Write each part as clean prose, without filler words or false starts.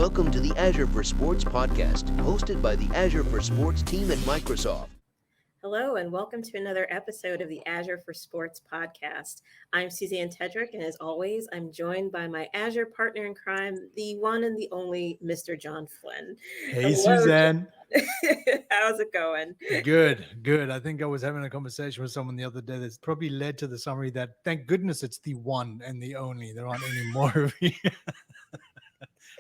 Welcome to the Azure for Sports podcast, hosted by the Azure for Sports team at Microsoft. Hello, and welcome to another episode of the Azure for Sports podcast. I'm Suzanne Tedrick, and as always, I'm joined by my Azure partner in crime, the one and the only Mr. Jon Flynn. Hey, Hello, Suzanne. How's it going? Good. I think I was having a conversation with someone the other day that's probably led to the summary that, thank goodness, it's the one and the only. There aren't any more of you.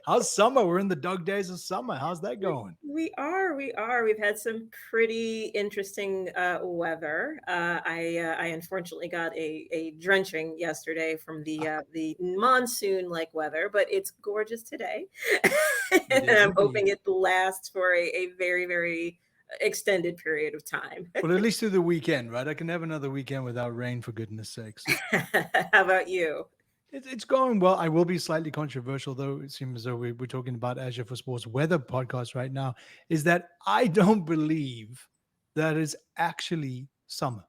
How's summer? We're in the dog days of summer. How's that going? We are. We've had some pretty interesting weather. I unfortunately got a drenching yesterday from the monsoon-like weather, but it's gorgeous today. And I'm hoping it lasts for a very, very extended period of time. Well, at least through the weekend, right? I can have another weekend without rain, for goodness sakes. How about you? It's going well. I will be slightly controversial, though. It seems as though we're talking about Azure for Sports weather podcast right now, is that I don't believe that it's actually summer.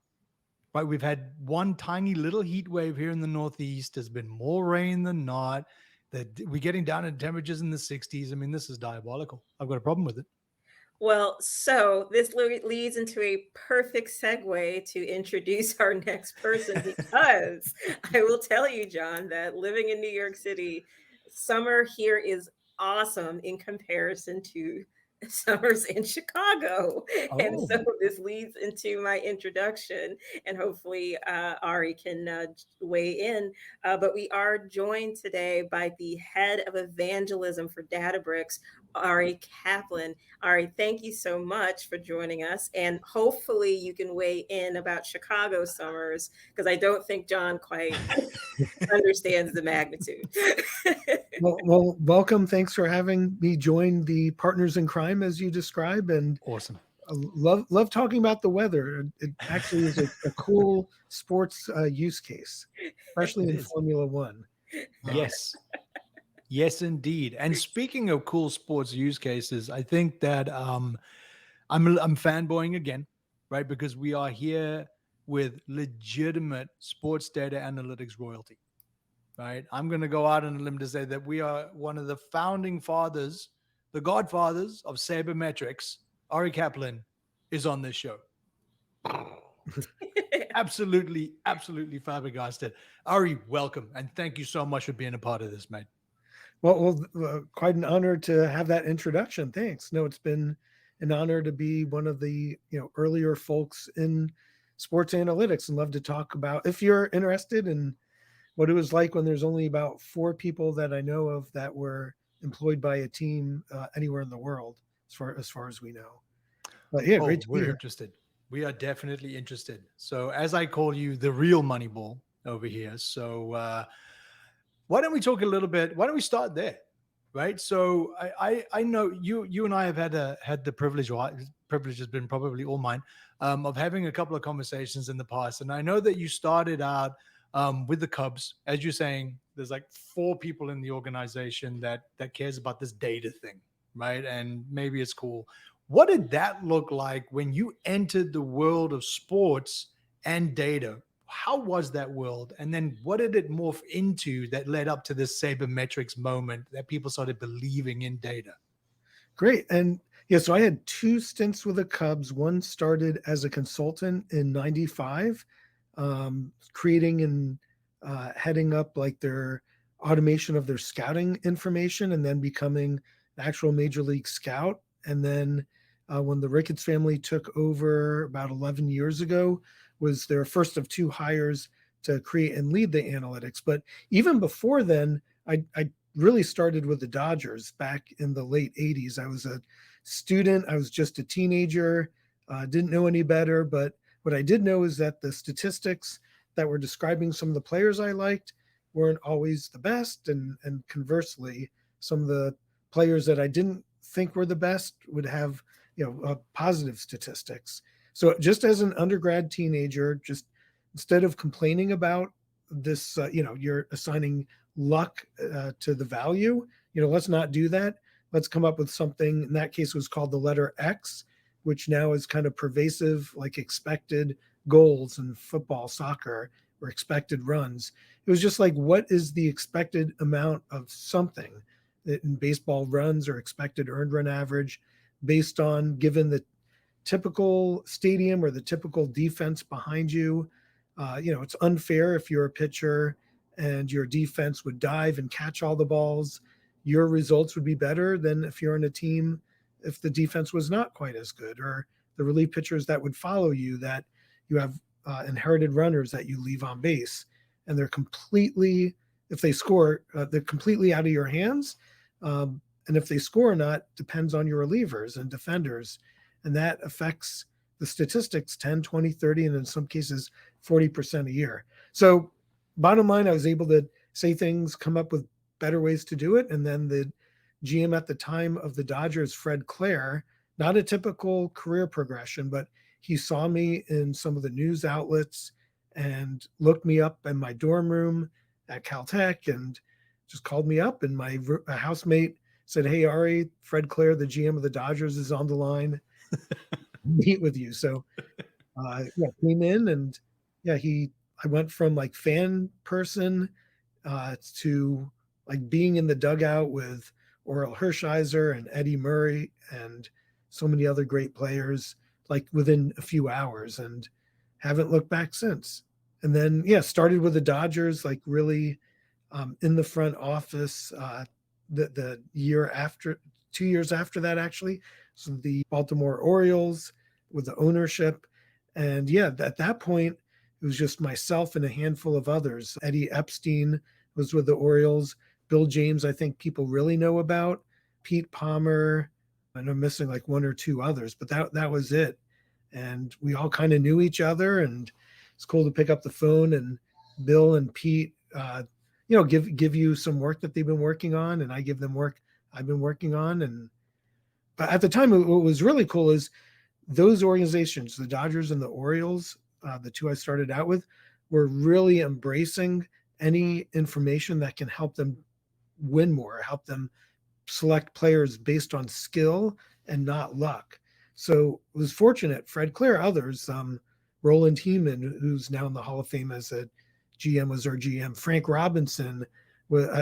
Right? We've had one tiny little heat wave here in the Northeast. There's been more rain than not. We're getting down in temperatures in the 60s. I mean, this is diabolical. I've got a problem with it. Well, so this leads into a perfect segue to introduce our next person, because I will tell you, Jon, that living in New York City, summer here is awesome in comparison to summers in Chicago. Oh. And so this leads into my introduction, and hopefully Ari can weigh in. But we are joined today by the head of evangelism for Databricks, Ari Kaplan. Ari, thank you so much for joining us. And hopefully you can weigh in about Chicago summers, because I don't think Jon quite understands the magnitude. Well, welcome. Thanks for having me join the partners in crime, as you describe. And awesome. I love talking about the weather. It actually is a cool sports use case, especially in Formula One. Yes. Yes, indeed. And speaking of cool sports use cases, I think that I'm fanboying again, right? Because we are here with legitimate sports data analytics royalty, right? I'm going to go out on a limb to say that we are one of the founding fathers, the godfathers of sabermetrics. Ari Kaplan is on this show. Absolutely flabbergasted. Ari, welcome. And thank you so much for being a part of this, mate. Well, quite an honor to have that introduction. Thanks. No, it's been an honor to be one of the earlier folks in sports analytics, and love to talk about, if you're interested in what it was like when there's only about 4 people that I know of that were employed by a team anywhere in the world, as far as we know. But yeah, great to be here. Interested. We are definitely interested. So as I call you, the real Moneyball over here. So why don't we talk a little bit? Why don't we start there, right? So I know you and I have had the privilege, or privilege has been probably all mine, of having a couple of conversations in the past. And I know that you started out with the Cubs. As you're saying, there's like 4 people in the organization that cares about this data thing, right? And maybe it's cool. What did that look like when you entered the world of sports and data? How was that world? And then what did it morph into that led up to this sabermetrics moment that people started believing in data? Great. And yeah, so I had 2 stints with the Cubs. One started as a consultant in 95, creating and heading up like their automation of their scouting information, and then becoming an actual major league scout. And then when the Ricketts family took over about 11 years ago, was their first of 2 hires to create and lead the analytics. But even before then, I really started with the Dodgers back in the late 80s. I was a student. I was just a teenager, didn't know any better. But what I did know is that the statistics that were describing some of the players I liked weren't always the best. And conversely, some of the players that I didn't think were the best would have positive statistics. So just as an undergrad teenager, just instead of complaining about this, you're assigning luck to the value, let's not do that. Let's come up with something. In that case, was called the letter X, which now is kind of pervasive, like expected goals in football, soccer, or expected runs. It was just like, what is the expected amount of something? in baseball runs or expected earned run average based on given the typical stadium or the typical defense behind you. It's unfair if you're a pitcher and your defense would dive and catch all the balls. Your results would be better than if you're on a team if the defense was not quite as good, or the relief pitchers that would follow you, that you have inherited runners that you leave on base, and they're completely, if they score, they're completely out of your hands. And if they score or not depends on your relievers and defenders. And that affects the statistics 10, 20, 30, and in some cases 40% a year. So bottom line, I was able to say things, come up with better ways to do it. And then the GM at the time of the Dodgers, Fred Clare, not a typical career progression, but he saw me in some of the news outlets and looked me up in my dorm room at Caltech and just called me up. And my housemate said, "Hey, Ari, Fred Clare, the GM of the Dodgers, is on the line. Meet with you." So came in, and I went from like fan person to like being in the dugout with Orel Hershiser and Eddie Murray and so many other great players, like within a few hours, and haven't looked back since. And then, started with the Dodgers, like really in the front office the year after, 2 years after that, actually. So the Baltimore Orioles with the ownership. And at that point, it was just myself and a handful of others. Eddie Epstein was with the Orioles. Bill James, I think people really know about. Pete Palmer, and I'm missing like one or two others, but that was it. And we all kind of knew each other, and it's cool to pick up the phone and Bill and Pete, give you some work that they've been working on, and I give them work I've been working on. But at the time, what was really cool is those organizations, the Dodgers and the Orioles, the two I started out with, were really embracing any information that can help them win more, help them select players based on skill and not luck. So it was fortunate. Fred Clare, others, Roland Heeman, who's now in the Hall of Fame as a GM, was our GM. Frank Robinson,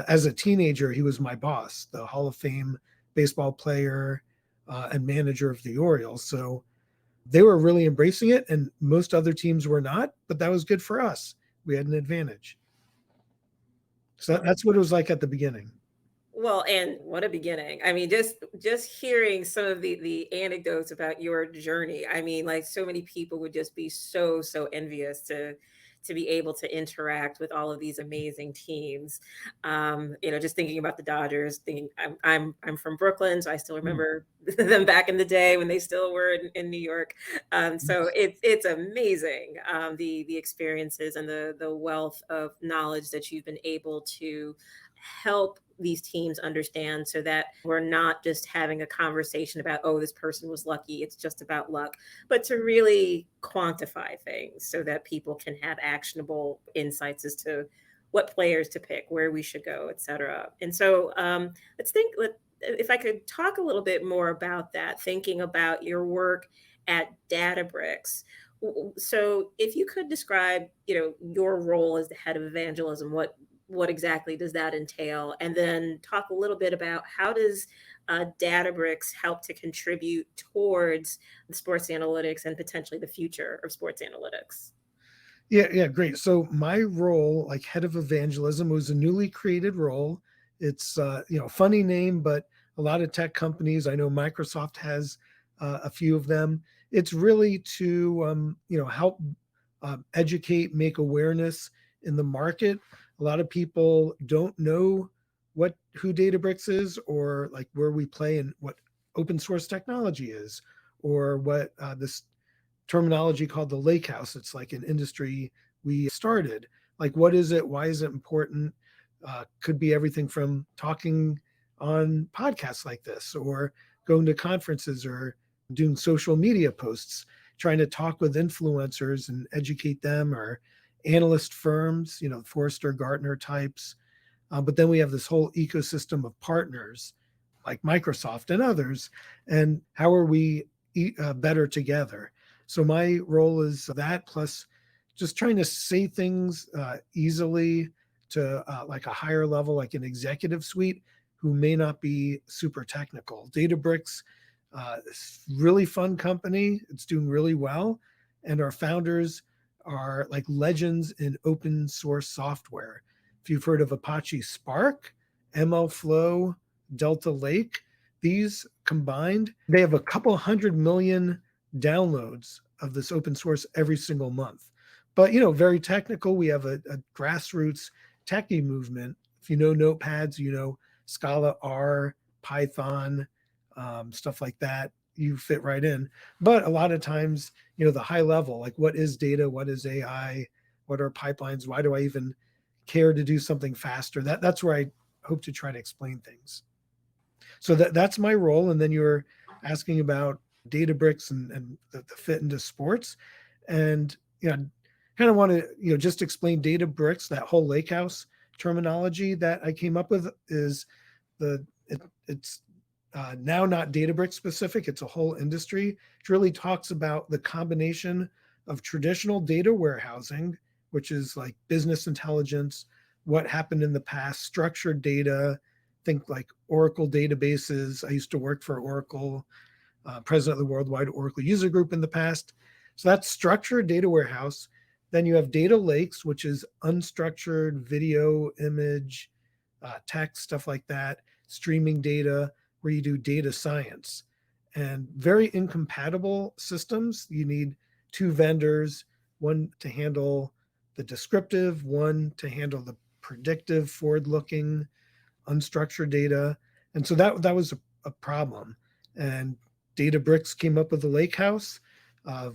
as a teenager, he was my boss, the Hall of Fame baseball player and manager of the Orioles. So they were really embracing it, and most other teams were not, but that was good for us. We had an advantage. So that's what it was like at the beginning. Well, and what a beginning. I mean, just hearing some of the anecdotes about your journey. I mean, like so many people would just be so envious to be able to interact with all of these amazing teams. Just thinking about the Dodgers, thinking I'm from Brooklyn, so I still remember them back in the day when they still were in New York. So it's amazing, the experiences and the wealth of knowledge that you've been able to help these teams understand, so that we're not just having a conversation about, oh, this person was lucky, it's just about luck, but to really quantify things so that people can have actionable insights as to what players to pick, where we should go, et cetera. And so if I could talk a little bit more about that, thinking about your work at Databricks. So if you could describe, your role as the head of evangelism, what exactly does that entail? And then talk a little bit about how does Databricks help to contribute towards the sports analytics and potentially the future of sports analytics? Yeah, great. So my role, like head of evangelism, was a newly created role. It's funny name, but a lot of tech companies, I know Microsoft has a few of them. It's really to help educate, make awareness in the market. A lot of people don't know who Databricks is, or like where we play and what open source technology is, or what this terminology called the lake house. It's like an industry we started. Like, what is it? Why is it important? Could be everything from talking on podcasts like this, or going to conferences, or doing social media posts, trying to talk with influencers and educate them, or analyst firms, Forrester, Gartner types. But then we have this whole ecosystem of partners like Microsoft and others. And how are we better together? So my role is that, plus just trying to say things easily to like a higher level, like an executive suite who may not be super technical. Databricks, really fun company. It's doing really well. And our founders are like legends in open source software. If you've heard of Apache Spark, MLflow, Delta Lake, these combined, they have a couple 100 million downloads of this open source every single month. But, very technical. We have a grassroots techie movement. If you know notepads, Scala, R, Python, stuff like that, you fit right in. But a lot of times, the high level, like what is data, what is AI, what are pipelines, why do I even care to do something faster? That's where I hope to try to explain things. So that's my role. And then you're asking about Databricks and the fit into sports. And kind of want to just explain Databricks. That whole lakehouse terminology that I came up with is it's now not Databricks specific. It's a whole industry. It really talks about the combination of traditional data warehousing, which is like business intelligence, what happened in the past, structured data, think like Oracle databases. I used to work for Oracle, president of the Worldwide Oracle User Group in the past. So that's structured data warehouse. Then you have data lakes, which is unstructured video, image, text, stuff like that, streaming data, where you do data science. And very incompatible systems. You need two vendors, one to handle the descriptive, one to handle the predictive, forward-looking, unstructured data. And so that was a problem. And Databricks came up with the Lakehouse,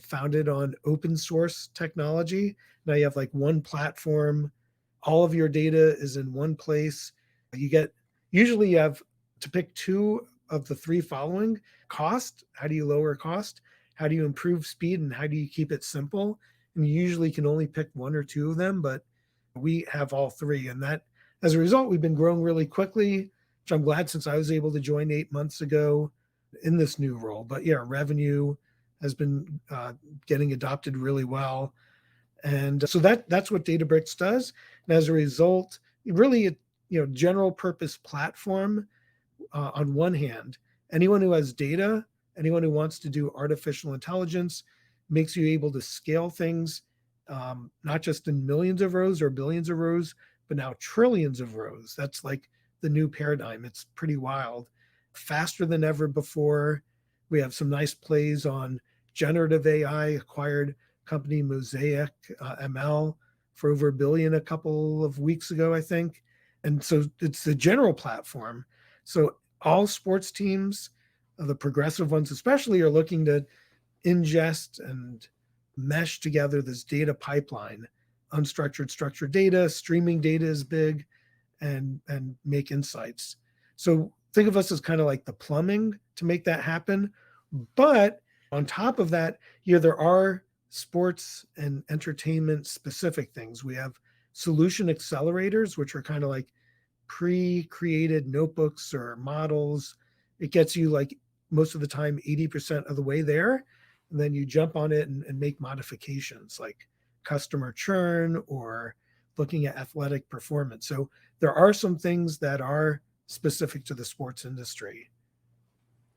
founded on open source technology. Now you have like one platform, all of your data is in one place. Usually you have to pick two of the three following: cost, how do you lower cost? How do you improve speed? And how do you keep it simple? And you usually can only pick one or two of them, but we have all three. And that, as a result, we've been growing really quickly, which I'm glad, since I was able to join 8 months ago in this new role. But yeah, revenue has been getting adopted really well. And so that's what Databricks does. And as a result, really, general purpose platform on one hand. Anyone who has data, anyone who wants to do artificial intelligence, makes you able to scale things, not just in millions of rows or billions of rows, but now trillions of rows. That's like the new paradigm. It's pretty wild. Faster than ever before. We have some nice plays on generative AI, acquired company Mosaic ML for over $1 billion a couple of weeks ago, I think. And so it's the general platform. So all sports teams, the progressive ones especially, are looking to ingest and mesh together this data pipeline. Unstructured, structured data, streaming data is big, and make insights. So think of us as kind of like the plumbing to make that happen. But on top of that, there are sports and entertainment specific things. We have solution accelerators, which are kind of like pre-created notebooks or models. It gets you like most of the time 80% of the way there. And then you jump on it and make modifications like customer churn or looking at athletic performance. So there are some things that are specific to the sports industry.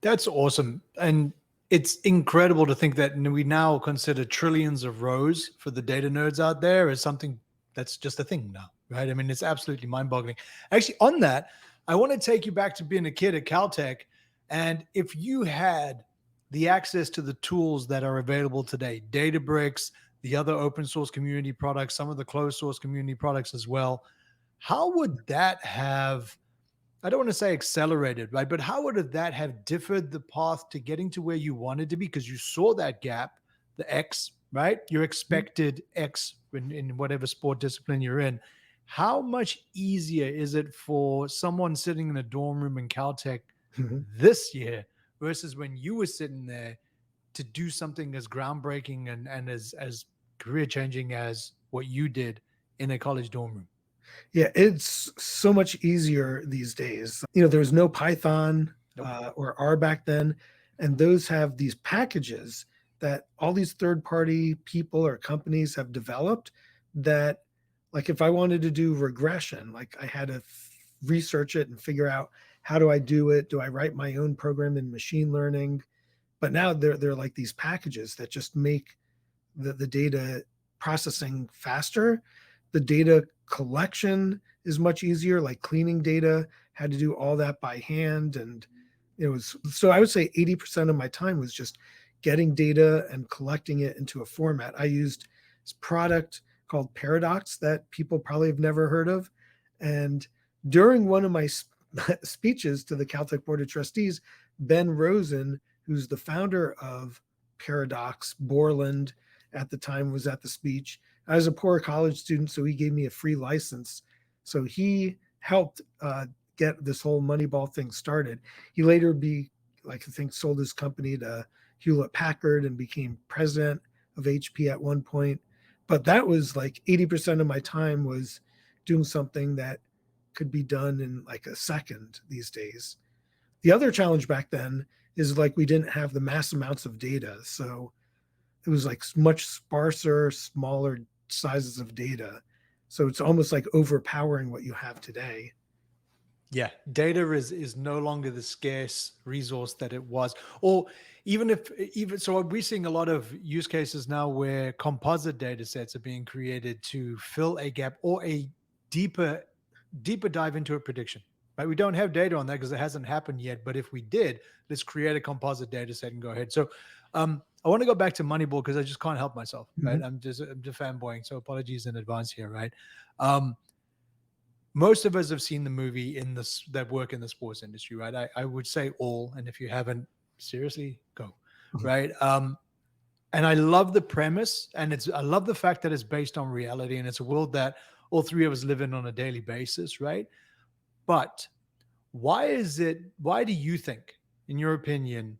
That's awesome. And it's incredible to think that we now consider trillions of rows for the data nerds out there as something that's just a thing now, right? I mean, it's absolutely mind-boggling. Actually, on that, I want to take you back to being a kid at Caltech. And if you had the access to the tools that are available today, Databricks, the other open source community products, some of the closed source community products as well, how would that have, I don't want to say accelerated, right? But how would that have differed the path to getting to where you wanted to be? Because you saw that gap, the X, right? Your expected X in whatever sport discipline you're in. How much easier is it for someone sitting in a dorm room in Caltech this year versus when you were sitting there to do something as groundbreaking and as career changing as what you did in a college dorm room? Yeah, it's so much easier these days. There was no Python or R back then, and those have these packages that all these third-party people or companies have developed that, like if I wanted to do regression, like I had to research it and figure out how do I do it? Do I write my own program in machine learning? But now they're like these packages that just make the data processing faster. The data collection is much easier, like cleaning data, had to do all that by hand. And it was, so I would say 80% of my time was just getting data and collecting it into a format. I used this product called Paradox that people probably have never heard of. And during one of my speeches to the Caltech Board of Trustees, Ben Rosen, who's the founder of Paradox, Borland at the time, was at the speech. I was a poor college student, so he gave me a free license. So he helped get this whole Moneyball thing started. He later I think sold his company to Hewlett Packard and became president of HP at one point. But that was like 80% of my time was doing something that could be done in like a second these days. The other challenge back then is like we didn't have the mass amounts of data. So it was like much sparser, smaller sizes of data. So it's almost like overpowering what you have today. Yeah, data is no longer the scarce resource that it was. Or so we're seeing a lot of use cases now where composite data sets are being created to fill a gap or a deeper dive into a prediction. Right? We don't have data on that because it hasn't happened yet. But if we did, let's create a composite data set and go ahead. So I want to go back to Moneyball because I just can't help myself. Right? Mm-hmm. I'm just fanboying. So apologies in advance here. Right? Most of us have seen the movie that work in the sports industry, right? I would say all, and if you haven't, seriously, go, right? And I love the premise, and I love the fact that it's based on reality, and it's a world that all three of us live in on a daily basis, right? But why do you think, in your opinion,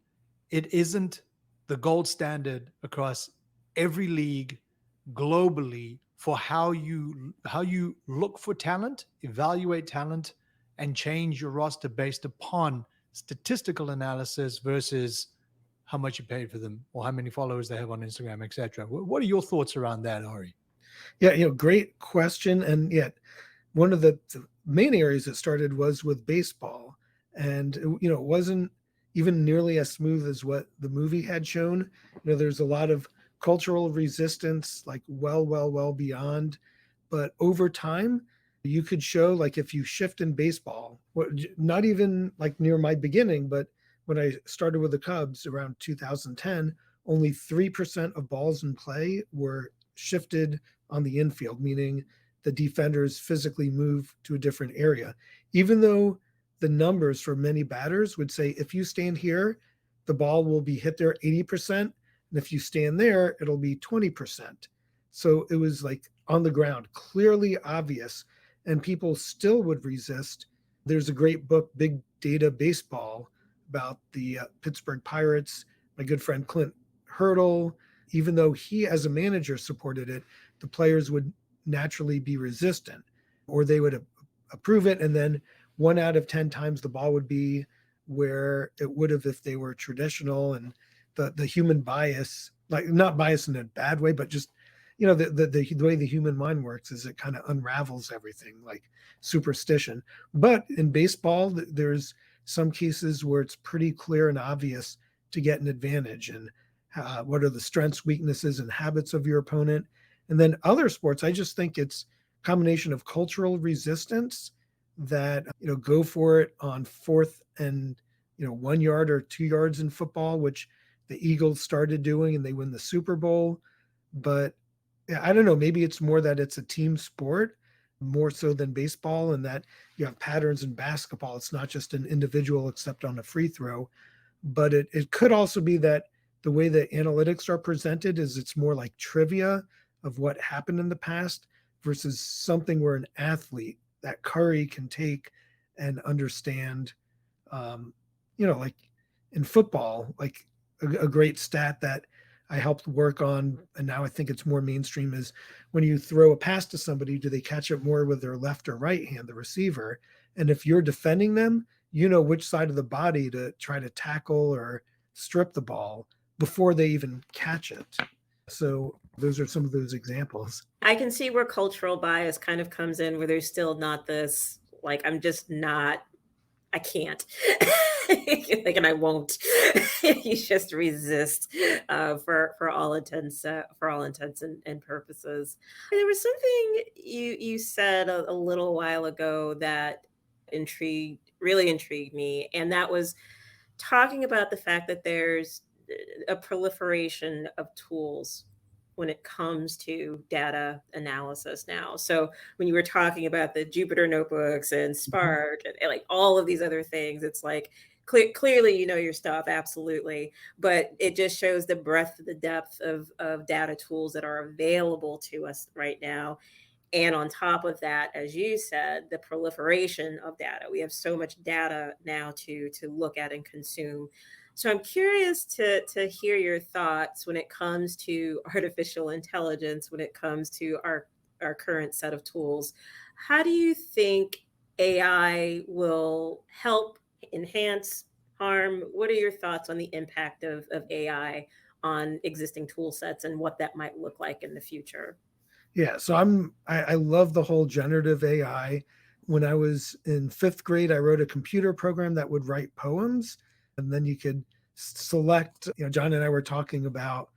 it isn't the gold standard across every league globally for how you look for talent, evaluate talent, and change your roster based upon statistical analysis versus how much you paid for them or how many followers they have on Instagram, etc. What are your thoughts around that, Ari? Yeah, great question. And yet one of the main areas it started was with baseball. And, it wasn't even nearly as smooth as what the movie had shown. There's a lot of cultural resistance, like well beyond. But over time, you could show, like, if you shift in baseball, not even like near my beginning, but when I started with the Cubs around 2010, only 3% of balls in play were shifted on the infield, meaning the defenders physically move to a different area. Even though the numbers for many batters would say, if you stand here, the ball will be hit there 80%. And if you stand there, it'll be 20%. So it was like on the ground, clearly obvious, and people still would resist. There's a great book, Big Data Baseball, about the Pittsburgh Pirates. My good friend Clint Hurdle, even though he as a manager supported it, the players would naturally be resistant, or they would approve it. And then 1 out of 10 times the ball would be where it would have if they were traditional. And the human bias, like not bias in a bad way, but just, the way the human mind works is it kind of unravels everything, like superstition. But in baseball, there's some cases where it's pretty clear and obvious to get an advantage, and what are the strengths, weaknesses, and habits of your opponent. And then other sports, I just think it's a combination of cultural resistance that, go for it on 4th and, 1 yard or 2 yards in football, which the Eagles started doing, and they win the Super Bowl. But I don't know, maybe it's more that it's a team sport more so than baseball, and that you have patterns in basketball. It's not just an individual except on a free throw. But it could also be that the way that analytics are presented is it's more like trivia of what happened in the past versus something where an athlete, that Curry, can take and understand, like in football, like a great stat that I helped work on, and now I think it's more mainstream, is when you throw a pass to somebody, do they catch it more with their left or right hand, the receiver? And if you're defending them, you know which side of the body to try to tackle or strip the ball before they even catch it. So those are some of those examples. I can see where cultural bias kind of comes in, where there's still not this, like, I'm just not I can't. Like, and I won't. You just resist for all intents and purposes. There was something you said a little while ago that really intrigued me, and that was talking about the fact that there's a proliferation of tools when it comes to data analysis now. So when you were talking about the Jupyter notebooks and Mhm. Spark and like all of these other things, it's like clearly you know your stuff, absolutely. But it just shows the breadth, the depth of data tools that are available to us right now. And on top of that, as you said, the proliferation of data. We have so much data now to look at and consume. So I'm curious to hear your thoughts when it comes to artificial intelligence, when it comes to our current set of tools. How do you think AI will help, enhance, harm? What are your thoughts on the impact of AI on existing tool sets and what that might look like in the future? Yeah, so I love the whole generative AI. When I was in fifth grade, I wrote a computer program that would write poems, and then you could select. John and I were talking about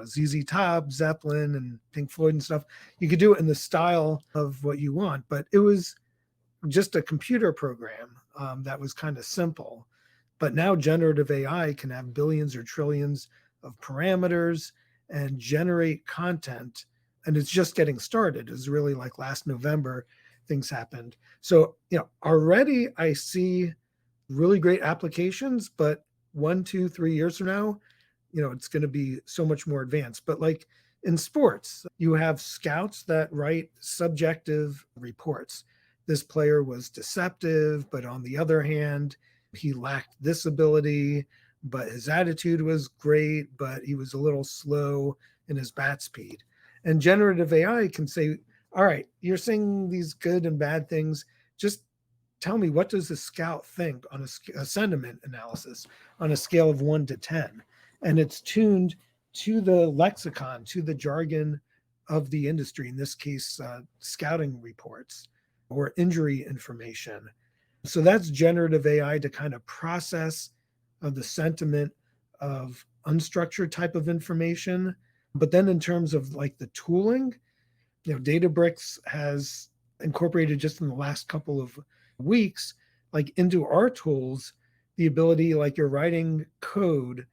ZZ Top, Zeppelin, and Pink Floyd and stuff. You could do it in the style of what you want, but it was just a computer program that was kind of simple. But now generative AI can have billions or trillions of parameters and generate content. And it's just getting started. It's really like last November, things happened. So, already I see really great applications, but 1, 2, 3 years from now, it's going to be so much more advanced. But like in sports, you have scouts that write subjective reports. This player was deceptive, but on the other hand, he lacked this ability, but his attitude was great, but he was a little slow in his bat speed. And generative AI can say, all right, you're saying these good and bad things. Just tell me, what does a scout think on a sentiment analysis on a scale of 1 to 10? And it's tuned to the lexicon, to the jargon of the industry, in this case, scouting reports or injury information. So that's generative AI to kind of process the sentiment of unstructured type of information. But then in terms of like the tooling, Databricks has incorporated just in the last couple of weeks, like into our tools, the ability, like you're writing code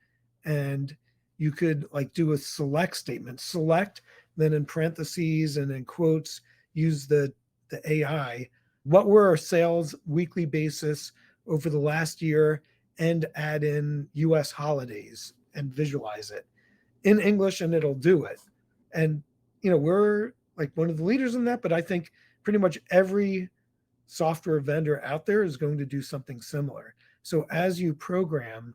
and you could like do a select statement, select, then in parentheses and in quotes, use the AI. What were our sales weekly basis over the last year, and add in US holidays and visualize it in English, and it'll do it. And we're like one of the leaders in that, but I think pretty much every software vendor out there is going to do something similar. So as you program,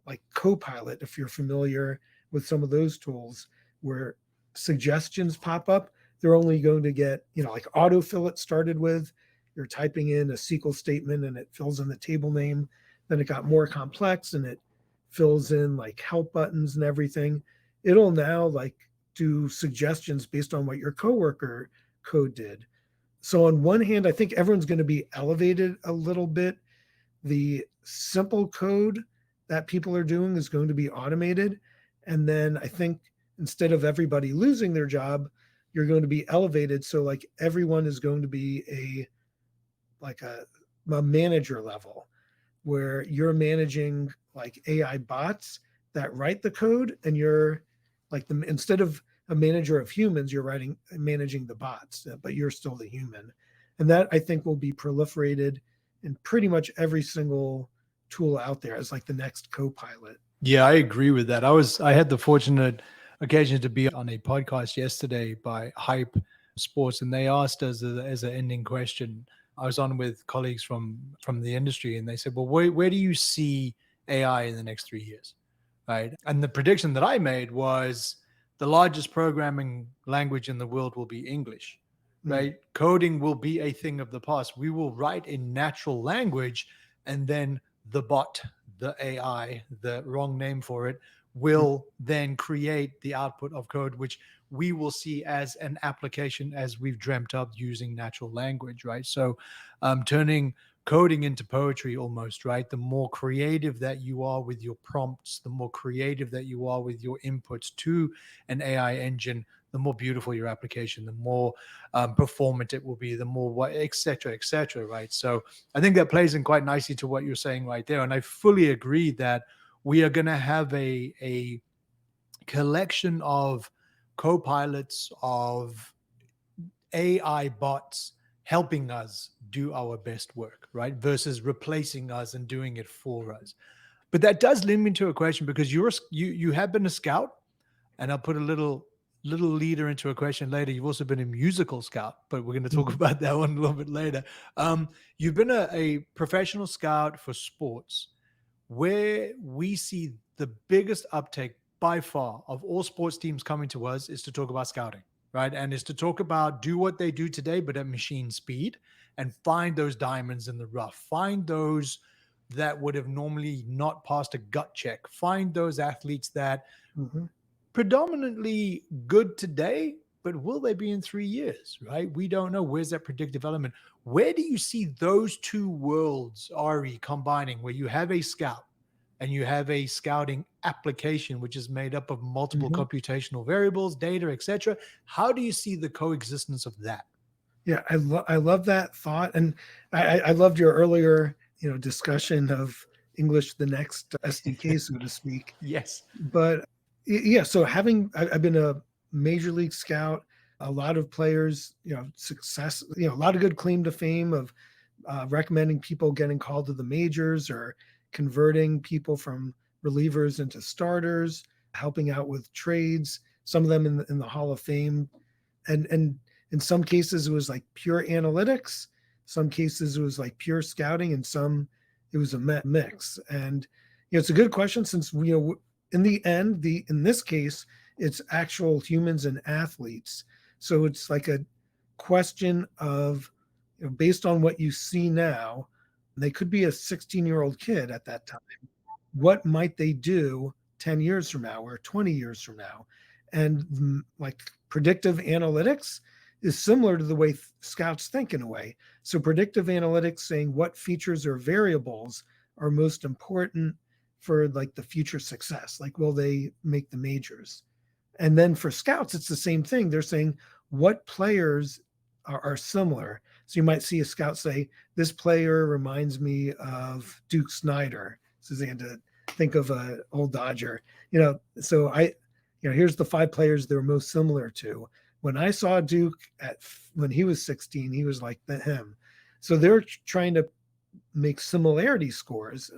like Copilot, if you're familiar with some of those tools where suggestions pop up, they're only going to get, like autofill it started with, you're typing in a SQL statement and it fills in the table name. Then it got more complex and it fills in like help buttons and everything. It'll now like do suggestions based on what your coworker code did. So on one hand, I think everyone's going to be elevated a little bit. The simple code that people are doing is going to be automated. And then I think instead of everybody losing their job, you're going to be elevated. So like everyone is going to be a manager level where you're managing like AI bots that write the code, and you're like instead of a manager of humans, you're managing the bots, but you're still the human. And that I think will be proliferated in pretty much every single tool out there as like the next co-pilot. Yeah, I agree with that. I had the fortunate occasion to be on a podcast yesterday by Hype Sports, and they asked us as an ending question. I was on with colleagues from the industry, and they said, "Well, where do you see AI in the next 3 years?" Right? And the prediction that I made was the largest programming language in the world will be English. Right? Coding will be a thing of the past. We will write in natural language, and then the bot, the AI, the wrong name for it, will then create the output of code, which we will see as an application as we've dreamt up using natural language, right? So turning coding into poetry almost, right? The more creative that you are with your prompts, the more creative that you are with your inputs to an AI engine, the more beautiful your application, the more performant it will be, the more et cetera, right? So I think that plays in quite nicely to what you're saying right there. And I fully agree that we are going to have a collection of co-pilots, of AI bots helping us do our best work, right? Versus replacing us and doing it for us. But that does lead me to a question, because you have been a scout, and I'll put a little leader into a question later. You've also been a musical scout, but we're going to talk about that one a little bit later. You've been a professional scout for sports, where we see the biggest uptake by far of all sports teams coming to us is to talk about scouting, right? And is to talk about do what they do today, but at machine speed, and find those diamonds in the rough, find those that would have normally not passed a gut check, find those athletes that predominantly good today, but will they be in 3 years, right? We don't know. Where's that predictive element? Where do you see those two worlds, Ari, combining, where you have a scout and you have a scouting application, which is made up of multiple computational variables, data, etc.? How do you see the coexistence of that? Yeah, I love that thought, and I loved your earlier discussion of English the next SDK, so to speak. Yes, but yeah, so I've been a major league scout, a lot of players, success, a lot of good claim to fame of recommending people getting called to the majors, or converting people from relievers into starters, helping out with trades, some of them in the Hall of Fame. And in some cases it was like pure analytics, some cases it was like pure scouting, and some it was a mix. And it's a good question, since in the end, in this case, it's actual humans and athletes. So it's like a question of, based on what you see now, they could be a 16-year-old kid at that time. What might they do 10 years from now or 20 years from now? And like predictive analytics is similar to the way scouts think in a way. So predictive analytics saying what features or variables are most important for like the future success, like will they make the majors? And then for scouts, it's the same thing. They're saying what players are similar. So you might see a scout say, this player reminds me of Duke Snyder. Suzanne, to think of an old Dodger. So here's the 5 players they're most similar to. When I saw Duke when he was 16, he was like him. So they're trying to make similarity scores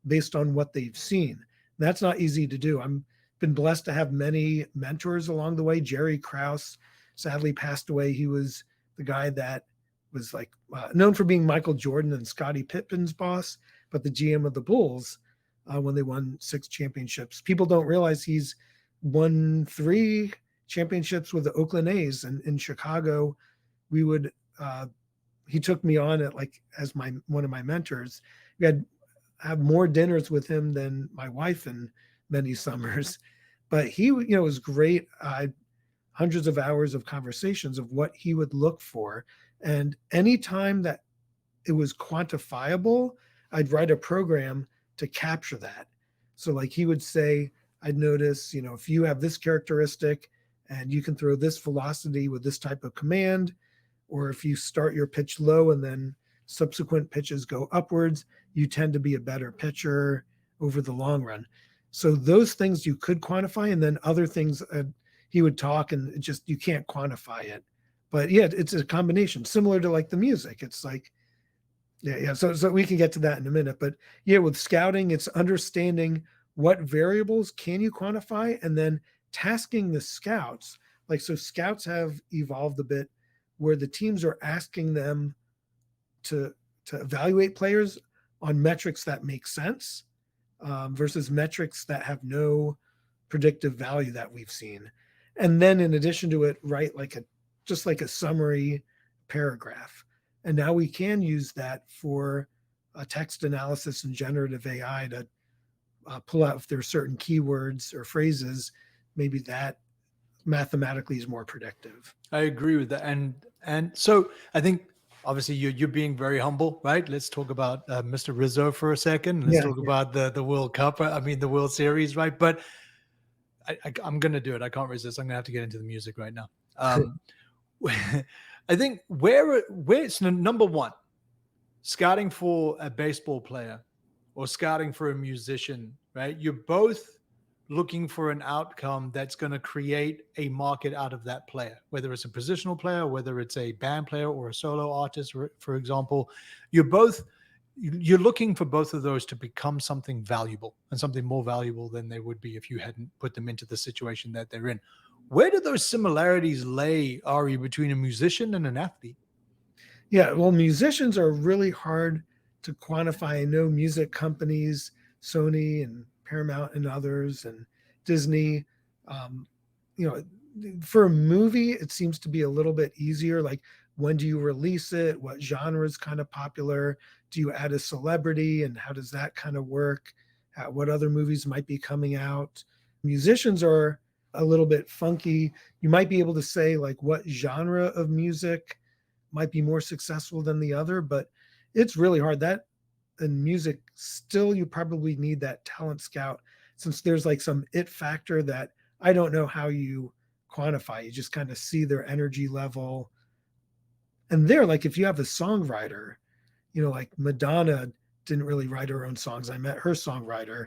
based on what they've seen. That's not easy to do. I've been blessed to have many mentors along the way. Jerry Krause sadly passed away. He was the guy that was like known for being Michael Jordan and Scottie Pippen's boss, but the GM of the Bulls when they won 6 championships. People don't realize he's won 3 championships with the Oakland A's, and in Chicago, he took me on as one of my mentors. We had have more dinners with him than my wife in many summers, but he was great. Hundreds of hours of conversations of what he would look for, and anytime that it was quantifiable, I'd write a program to capture that. So like he would say, I'd notice, if you have this characteristic and you can throw this velocity with this type of command, or if you start your pitch low and then subsequent pitches go upwards, you tend to be a better pitcher over the long run. So those things you could quantify, and then other things he would talk and you can't quantify it. But yeah, it's a combination similar to like the music. It's like, yeah. So we can get to that in a minute, but yeah, with scouting, it's understanding what variables can you quantify, and then tasking the scouts. Like, so scouts have evolved a bit where the teams are asking them to evaluate players on metrics that make sense versus metrics that have no predictive value that we've seen. And then in addition to it, write just like a summary paragraph. And now we can use that for text analysis and generative AI to pull out if there are certain keywords or phrases, maybe that mathematically is more predictive. I agree with that. And so I think obviously you're being very humble, right? Let's talk about Mr. Rizzo for a second. Let's Yeah, talk about the World Cup. I mean, the World Series, right? But I'm going to do it. I can't resist. I'm going to have to get into the music right now. I think where it's number one, scouting for a baseball player or scouting for a musician, right? You're both looking for an outcome that's going to create a market out of that player, whether it's a positional player, whether it's a band player or a solo artist, for example. You're looking for both of those to become something valuable and something more valuable than they would be if you hadn't put them into the situation that they're in. Where do those similarities lay, Ari, between a musician and an athlete? Yeah, well, musicians are really hard to quantify. I know music companies, Sony and Paramount and others, and Disney, um, you know, for a movie, it seems to be a little bit easier. Like, when do you release it? What genre is kind of popular? Do you add a celebrity, and how does that kind of work? What other movies might be coming out? Musicians are a little bit funky. You might be able to say like what genre of music might be more successful than the other, but it's really hard. That in music, still you probably need that talent scout, since there's like some it factor that I don't know how you quantify. You just kind of see their energy level. And there, like if you have a songwriter, like Madonna didn't really write her own songs. I met her songwriter.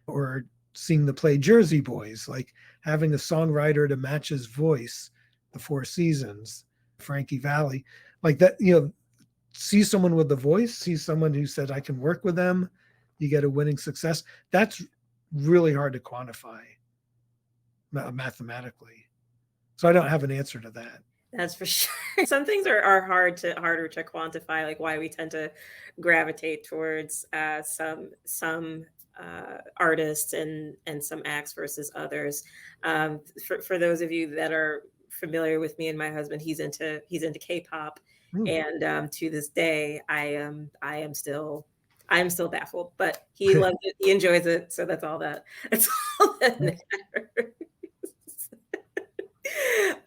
Or seeing the play Jersey Boys, like having a songwriter to match his voice, the Four Seasons, Frankie Valli, like that, see someone with the voice, see someone who said, I can work with them, you get a winning success. That's really hard to quantify mathematically. So I don't have an answer to that. That's for sure. Some things are harder to quantify, like why we tend to gravitate towards some artists and some acts versus others. For those of you that are familiar with me and my husband, he's into K-pop, and to this day, I am still baffled, but he loves it, he enjoys it, so that's all that matters.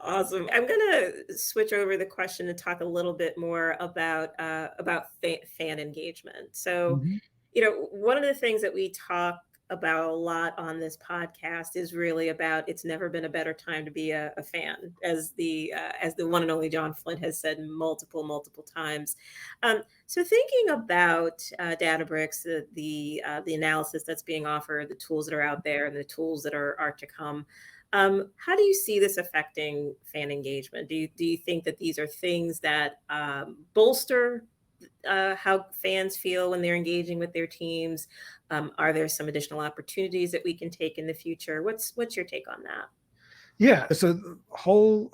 Awesome. I'm going to switch over the question and talk a little bit more about fan engagement. So, one of the things that we talk about a lot on this podcast is really about it's never been a better time to be a fan, as the one and only John Flynn has said multiple times. So thinking about Databricks, the analysis that's being offered, the tools that are out there, and the tools that are to come. How do you see this affecting fan engagement? Do you think that these are things that bolster how fans feel when they're engaging with their teams? Are there some additional opportunities that we can take in the future? What's your take on that? Yeah, so the whole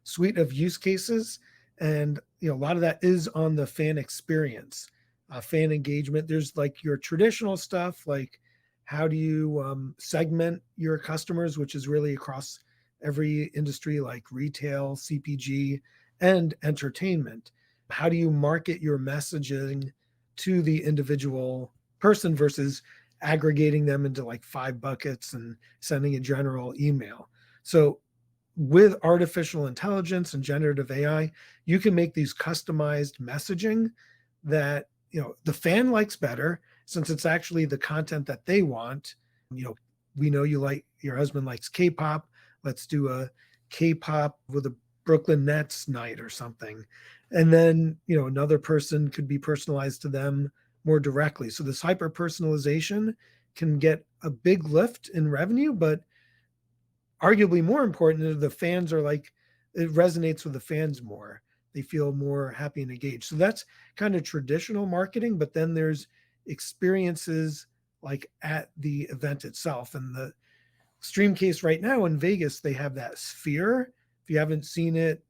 suite of use cases, and a lot of that is on the fan experience, fan engagement. There's like your traditional stuff, like how do you segment your customers, which is really across every industry, like retail, CPG, and entertainment. How do you market your messaging to the individual person versus aggregating them into like 5 buckets and sending a general email? So with artificial intelligence and generative AI, you can make these customized messaging that the fan likes better, since it's actually the content that they want. We know your husband likes K-pop. Let's do a K-pop with a Brooklyn Nets night or something. And then, another person could be personalized to them more directly. So this hyper personalization can get a big lift in revenue, but arguably more important, the fans are like, it resonates with the fans more. They feel more happy and engaged. So that's kind of traditional marketing, but then there's experiences like at the event itself. And the extreme case right now in Vegas, they have that Sphere. If you haven't seen it,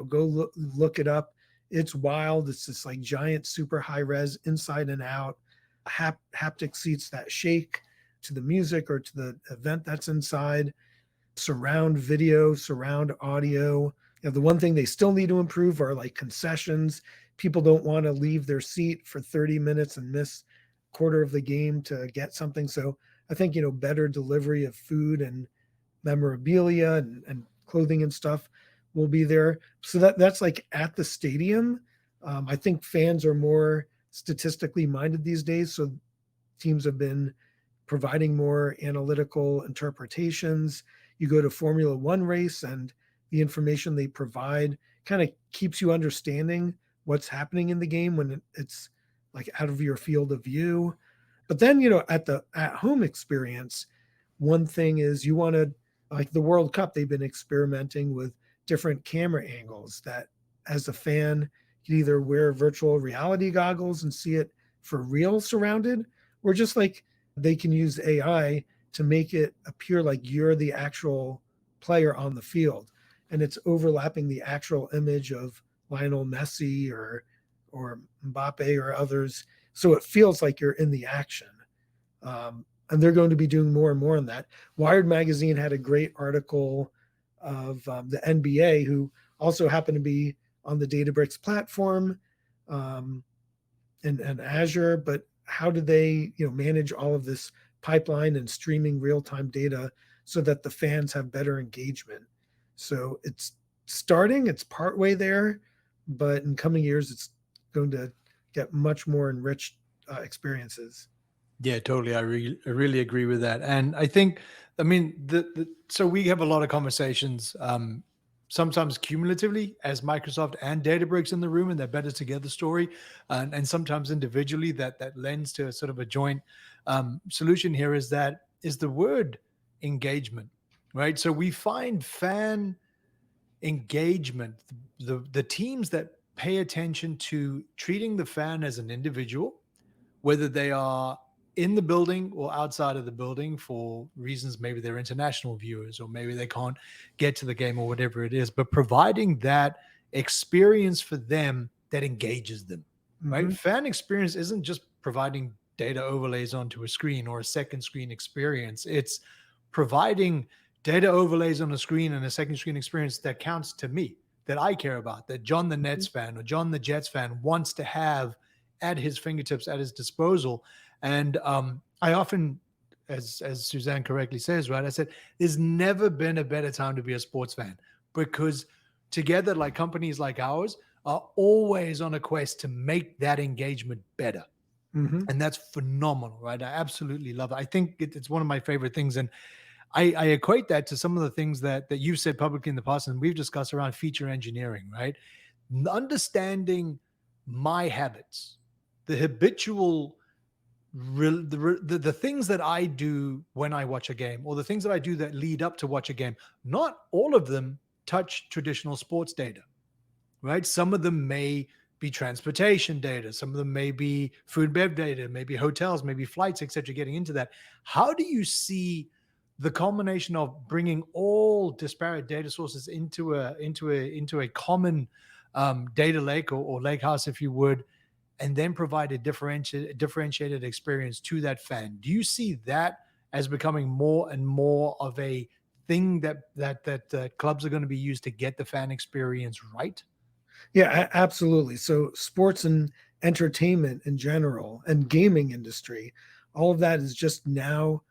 go look it up. It's wild. It's this like giant, super high res inside and out, haptic seats that shake to the music or to the event that's inside, surround video, surround audio. The one thing they still need to improve are like concessions. People don't want to leave their seat for 30 minutes and miss a quarter of the game to get something. So I think, better delivery of food and memorabilia and clothing and stuff will be there. So that's like at the stadium. I think fans are more statistically minded these days. So teams have been providing more analytical interpretations. You go to Formula One race and the information they provide kind of keeps you understanding what's happening in the game when it's like out of your field of view. But then, at the at home experience, one thing is you want to, like the World Cup, they've been experimenting with different camera angles that as a fan, you either wear virtual reality goggles and see it for real surrounded, or just like they can use AI to make it appear like you're the actual player on the field. And it's overlapping the actual image of Lionel Messi or Mbappe or others. So it feels like you're in the action. And they're going to be doing more and more on that. Wired Magazine had a great article of the NBA, who also happened to be on the Databricks platform and Azure, but how do they manage all of this pipeline and streaming real-time data so that the fans have better engagement? So it's starting, it's partway there, but in coming years, it's going to get much more enriched experiences. Yeah, totally. I really agree with that. And I think, I mean, so we have a lot of conversations, sometimes cumulatively as Microsoft and Databricks in the room, and they're better together story, and sometimes individually that lends to a sort of a joint solution here is the word engagement, right? So we find fan engagement, the teams that pay attention to treating the fan as an individual, whether they are in the building or outside of the building for reasons, maybe they're international viewers or maybe they can't get to the game or whatever it is, but providing that experience for them that engages them, right? Mm-hmm. Fan experience isn't just providing data overlays onto a screen or a second screen experience. It's providing data overlays on a screen and a second screen experience that counts to me, that I care about, that John the Nets fan or John the Jets fan wants to have at his fingertips, at his disposal. And I often, as Susanne correctly says, right, I said, there's never been a better time to be a sports fan, because together, like companies like ours are always on a quest to make that engagement better. Mm-hmm. And that's phenomenal, right? I absolutely love it. I think it's one of my favorite things. And I equate that to some of the things that you've said publicly in the past and we've discussed around feature engineering, right? Understanding my habits, the habitual, the things that I do when I watch a game, or the things that I do that lead up to watch a game, not all of them touch traditional sports data, right? Some of them may be transportation data. Some of them may be food and bev data, maybe hotels, maybe flights, etc. Getting into that. How do you see the culmination of bringing all disparate data sources into a common data lake or lake house, if you would, and then provide a differentiated experience to that fan? Do you see that as becoming more and more of a thing that clubs are going to be used to get the fan experience right? Yeah, absolutely. So sports and entertainment in general and gaming industry, all of that is just now,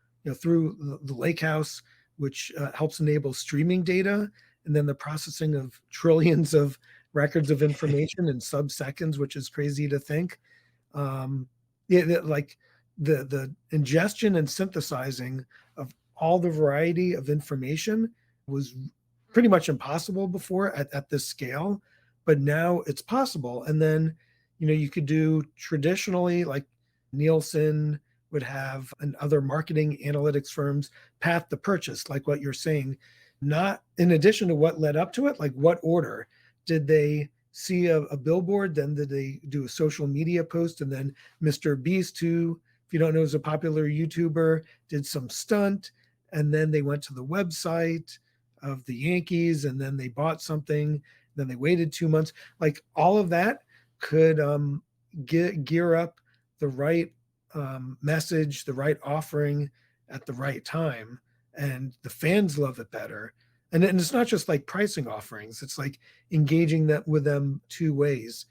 through the lake house, which helps enable streaming data, and then the processing of trillions of records of information in sub-seconds, which is crazy to think. Like the ingestion and synthesizing of all the variety of information was pretty much impossible before at this scale, but now it's possible. And then, you could do traditionally, like Nielsen would have, and other marketing analytics firms, path to purchase, like what you're saying, not in addition to what led up to it, like what order did they see a billboard, then did they do a social media post, and then Mr. Beast, who, if you don't know, is a popular YouTuber, did some stunt, and then they went to the website of the Yankees, and then they bought something, then they waited 2 months. Like all of that could gear up the right message, the right offering at the right time, and the fans love it better. And it's not just like pricing offerings, it's like engaging that with them two ways.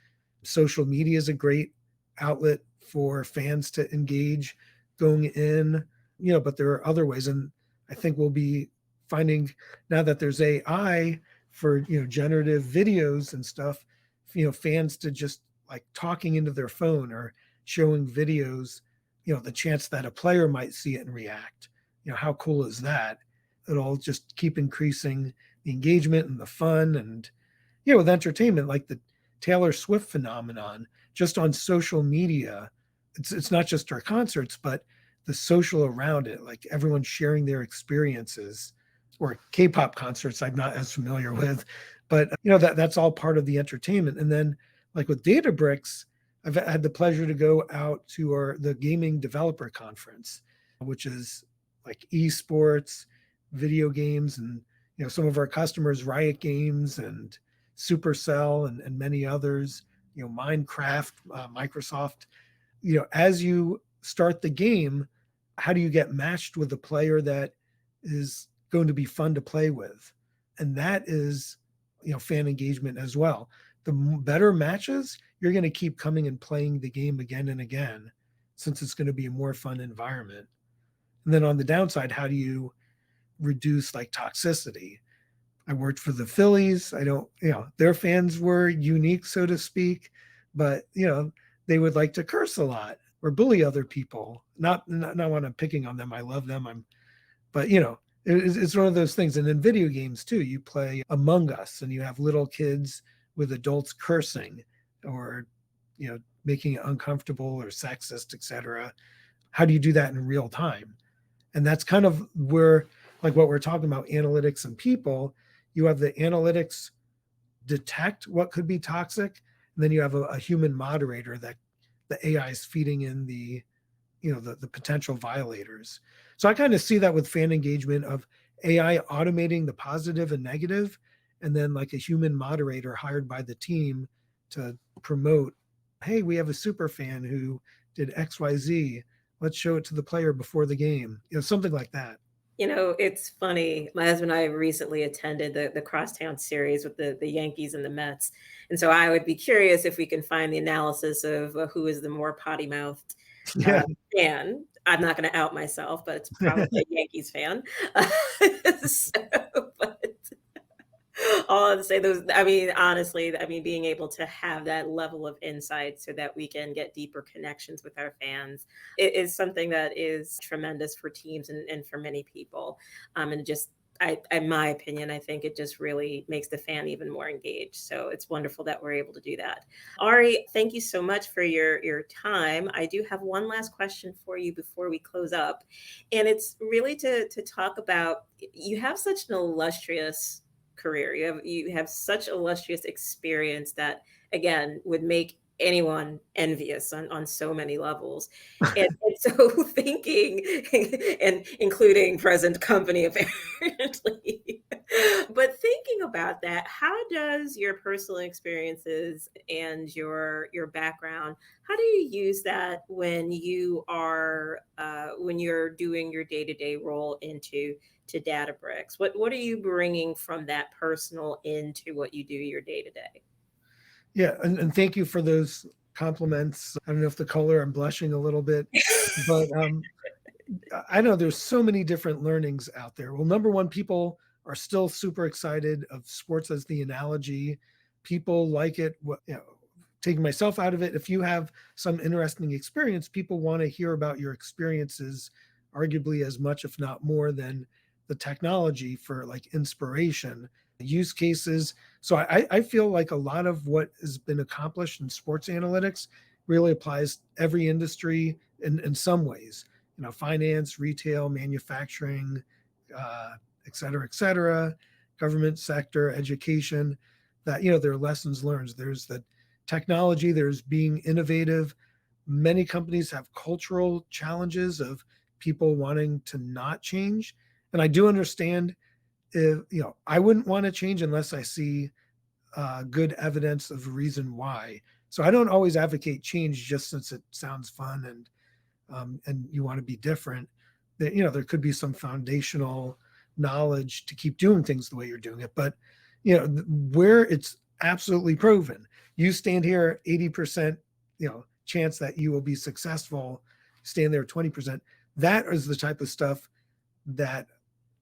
Social media is a great outlet for fans to engage going in, but there are other ways. And I think we'll be finding, now that there's AI for, generative videos and stuff, fans to just like talking into their phone or showing videos, the chance that a player might see it and react. How cool is that? It'll just keep increasing the engagement and the fun. And with entertainment, like the Taylor Swift phenomenon, just on social media, it's not just our concerts, but the social around it, like everyone sharing their experiences. Or K-pop concerts I'm not as familiar with, but that's all part of the entertainment. And then like with Databricks, I've had the pleasure to go out to the gaming developer conference, which is like esports, video games, and some of our customers, Riot Games and Supercell and many others, Minecraft, Microsoft. As you start the game, how do you get matched with a player that is going to be fun to play with? And that is, fan engagement as well. The better matches, you're going to keep coming and playing the game again and again, since it's going to be a more fun environment. And then on the downside, how do you reduce like toxicity? I worked for the Phillies. I don't, their fans were unique, so to speak, but they would like to curse a lot or bully other people. Not when I'm picking on them. I love them. But it's one of those things. And in video games too, you play Among Us and you have little kids with adults cursing or, making it uncomfortable or sexist, etc. How do you do that in real time? And that's kind of where, like what we're talking about, analytics and people, you have the analytics detect what could be toxic. And then you have a human moderator that the AI is feeding in the potential violators. So I kind of see that with fan engagement of AI automating the positive and negative, and then like a human moderator hired by the team to promote, hey, we have a super fan who did XYZ. Let's show it to the player before the game. Something like that. It's funny. My husband and I recently attended the Crosstown series with the Yankees and the Mets. And so I would be curious if we can find the analysis of who is the more potty mouthed Yeah. fan. I'm not going to out myself, but it's probably a Yankees fan. But all I have to say, honestly, being able to have that level of insight so that we can get deeper connections with our fans, it is something that is tremendous for teams and for many people. And just, in my opinion, I think it just really makes the fan even more engaged. So it's wonderful that we're able to do that. Ari, thank you so much for your time. I do have one last question for you before we close up. And it's really to talk about, you have such an illustrious career. You have such illustrious experience that, again, would make anyone envious on so many levels. And so thinking, and including present company apparently, but thinking about that, how does your personal experiences and your background, how do you use that when you are when you're doing your day-to-day role to Databricks? What are you bringing from that personal into what you do your day-to-day? Yeah, and thank you for those compliments. I don't know if the color, I'm blushing a little bit, but I know there's so many different learnings out there. Well, number one, people are still super excited of sports as the analogy. People like it. Taking myself out of it, if you have some interesting experience, people want to hear about your experiences, arguably as much, if not more, than the technology for like inspiration, use cases. So I feel like a lot of what has been accomplished in sports analytics really applies to every industry in some ways, finance, retail, manufacturing, et cetera, government sector, education, that, there are lessons learned. There's the technology, there's being innovative. Many companies have cultural challenges of people wanting to not change. And I do understand if, I wouldn't want to change unless I see good evidence of reason why. So I don't always advocate change just since it sounds fun and you want to be different. That, there could be some foundational knowledge to keep doing things the way you're doing it. But, where it's absolutely proven, you stand here 80%, chance that you will be successful, stand there 20%. That is the type of stuff that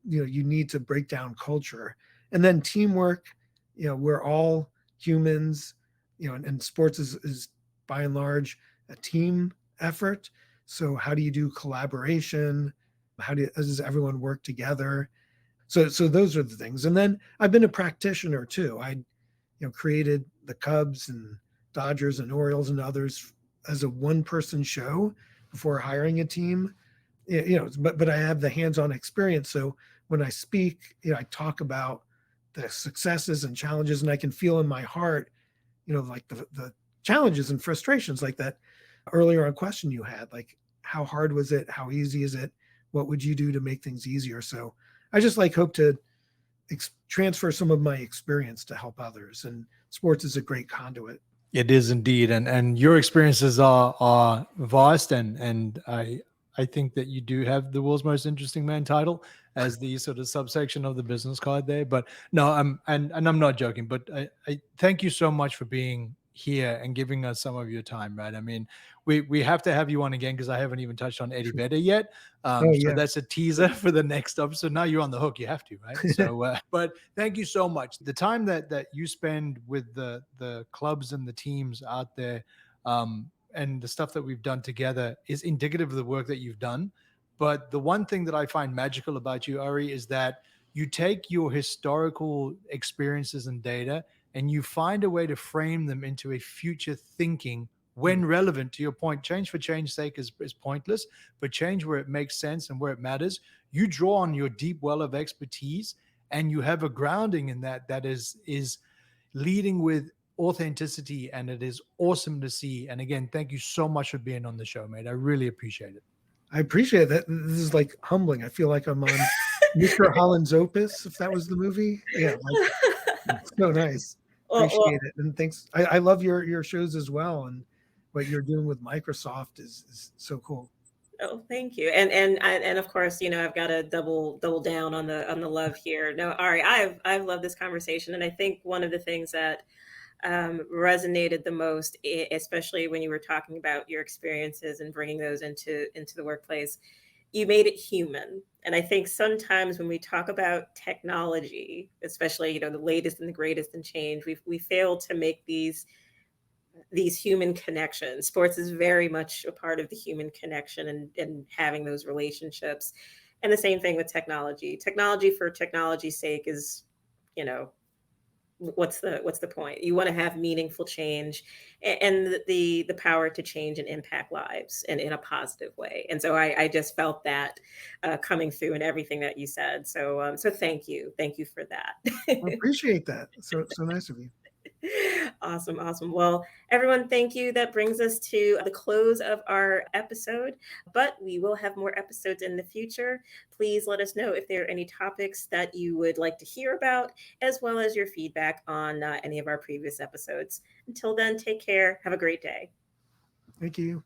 you need to break down culture. And then teamwork, we're all humans, and sports is by and large a team effort. So how do you do collaboration? Does everyone work together? So those are the things. And then I've been a practitioner too. I created the Cubs and Dodgers and Orioles and others as a one-person show before hiring a team. But I have the hands-on experience. So when I speak, I talk about the successes and challenges, and I can feel in my heart, like the challenges and frustrations, like that earlier on question you had, like how hard was it? How easy is it? What would you do to make things easier? So I just hope to transfer some of my experience to help others, and sports is a great conduit. It is indeed, and your experiences are vast, and I think that you do have the world's most interesting man title as the sort of subsection of the business card there. But no, I'm not joking. But I thank you so much for being here and giving us some of your time. Right? I mean, we have to have you on again because I haven't even touched on Eddie Vedder yet. So that's a teaser for the next episode. Now you're on the hook. You have to, right? So, but thank you so much. The time that you spend with the clubs and the teams out there, and the stuff that we've done together is indicative of the work that you've done. But the one thing that I find magical about you, Ari, is that you take your historical experiences and data and you find a way to frame them into a future thinking when relevant. To your point, change for change's sake is pointless, but change where it makes sense and where it matters. You draw on your deep well of expertise and you have a grounding in that is leading with authenticity, and it is awesome to see. And again, thank you so much for being on the show, mate. I really appreciate it. I appreciate that. This is humbling. I feel like I'm on Mr. Holland's Opus, if that was the movie. Yeah, it's so nice. Appreciate it. And thanks. I love your shows as well, and what you're doing with Microsoft is so cool. Oh, thank you. And of course, I've got to double down on the love here. No, Ari, I've loved this conversation. And I think one of the things that resonated the most, especially when you were talking about your experiences and bringing those into the workplace, you made it human. And I think sometimes when we talk about technology, especially, the latest and the greatest in change, we fail to make these human connections. Sports is very much a part of the human connection and having those relationships. And the same thing with technology. Technology for technology's sake is, what's the point? You want to have meaningful change and the power to change and impact lives and in a positive way. And so I just felt that coming through in everything that you said. So thank you for that. I appreciate that. So nice of you. Awesome. Well, everyone, thank you. That brings us to the close of our episode, but we will have more episodes in the future. Please let us know if there are any topics that you would like to hear about, as well as your feedback on any of our previous episodes. Until then, take care. Have a great day. Thank you.